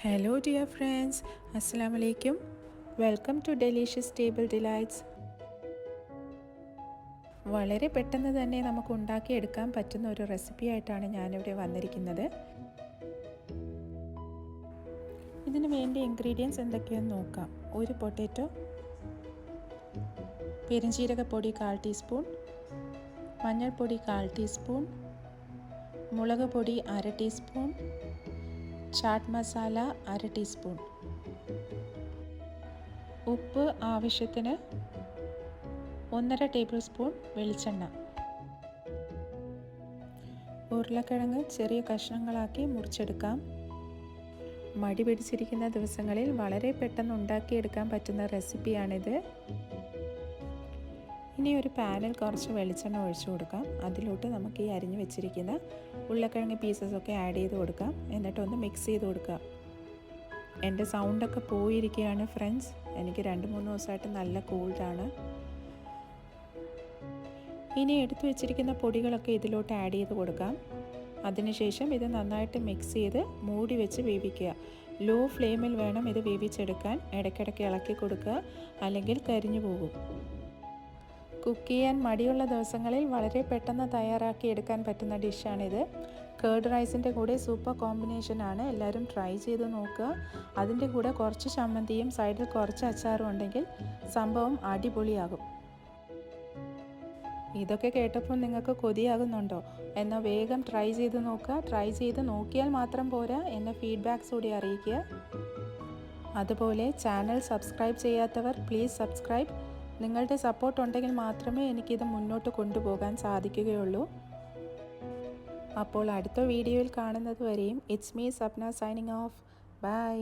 Hello dear friends, Assalamu alaikum. Welcome to Delicious Table Delights. വളരെ പെട്ടെന്ന് തന്നെ നമുക്ക് ഉണ്ടാക്കിയെടുക്കാൻ പറ്റുന്ന ഒരു റെസിപ്പി ആയിട്ടാണ് ഞാനിവിടെ വന്നിരിക്കുന്നത്. ഇതിന് വേണ്ട ഇൻഗ്രീഡിയൻസ് എന്തൊക്കെയാണെന്ന് നോക്കാം. ഒരു പൊട്ടാറ്റോ, പെരുംജീരകപ്പൊടി 1/4 ടീസ്പൂൺ, മഞ്ഞൾപ്പൊടി 1/4 ടീസ്പൂൺ, മുളക് പൊടി 1/2 ടീസ്പൂൺ, ചാട്ട് മസാല 1/2 ടീസ്പൂൺ, ഉപ്പ് ആവശ്യത്തിന്, 1.5 ടേബിൾ സ്പൂൺ വെളിച്ചെണ്ണ. ഉരുളക്കിഴങ്ങ് ചെറിയ കഷ്ണങ്ങളാക്കി മുറിച്ചെടുക്കാം. മടി പിടിച്ചിരിക്കുന്ന ദിവസങ്ങളിൽ വളരെ പെട്ടെന്ന് ഉണ്ടാക്കിയെടുക്കാൻ പറ്റുന്ന റെസിപ്പിയാണിത്. ഇനി ഒരു പാനിൽ കുറച്ച് വെളിച്ചെണ്ണ ഒഴിച്ചു കൊടുക്കാം. അതിലോട്ട് നമുക്ക് ഈ അരിഞ്ഞു വെച്ചിരിക്കുന്ന ഉരുളക്കിഴങ്ങ് പീസസൊക്കെ ആഡ് ചെയ്ത് കൊടുക്കാം. എന്നിട്ടൊന്ന് മിക്സ് ചെയ്ത് കൊടുക്കാം. എൻ്റെ സൗണ്ടൊക്കെ പോയിരിക്കുകയാണ് ഫ്രണ്ട്സ്. എനിക്ക് 2-3 ദിവസമായിട്ട് നല്ല കോൾഡാണ്. ഇനി എടുത്തു വെച്ചിരിക്കുന്ന പൊടികളൊക്കെ ഇതിലോട്ട് ആഡ് ചെയ്ത് കൊടുക്കാം. അതിനുശേഷം ഇത് നന്നായിട്ട് മിക്സ് ചെയ്ത് മൂടി വെച്ച് വേവിക്കുക. ലോ ഫ്ലെയിമിൽ വേണം ഇത് വേവിച്ചെടുക്കാൻ. ഇടയ്ക്കിടയ്ക്ക് ഇളക്കി കൊടുക്കുക, അല്ലെങ്കിൽ കരിഞ്ഞു പോകും. കുക്ക് ചെയ്യാൻ മടിയുള്ള ദിവസങ്ങളിൽ വളരെ പെട്ടെന്ന് തയ്യാറാക്കി എടുക്കാൻ പറ്റുന്ന ഡിഷാണിത്. കേർഡ് റൈസിൻ്റെ കൂടെ സൂപ്പർ കോമ്പിനേഷനാണ്. എല്ലാവരും ട്രൈ ചെയ്ത് നോക്കുക. അതിൻ്റെ കൂടെ കുറച്ച് ചമ്മന്തിയും സൈഡിൽ കുറച്ച് അച്ചാറും ഉണ്ടെങ്കിൽ സംഭവം അടിപൊളിയാകും. ഇതൊക്കെ കേട്ടപ്പോൾ നിങ്ങൾക്ക് കൊതിയാകുന്നുണ്ടോ? എന്നാൽ വേഗം ട്രൈ ചെയ്ത് നോക്കുക. ട്രൈ ചെയ്ത് നോക്കിയാൽ മാത്രം പോരാ, എന്നെ ഫീഡ്ബാക്ക്സ് കൂടി അറിയിക്കുക. അതുപോലെ ചാനൽ സബ്സ്ക്രൈബ് ചെയ്യാത്തവർ പ്ലീസ് സബ്സ്ക്രൈബ്. നിങ്ങളുടെ സപ്പോർട്ട് ഉണ്ടെങ്കിൽ മാത്രമേ എനിക്കിത് മുന്നോട്ട് കൊണ്ടുപോകാൻ സാധിക്കുകയുള്ളൂ. അപ്പോൾ അടുത്ത വീഡിയോയിൽ കാണുന്നത് വരെയും it's me Sapna signing off. By.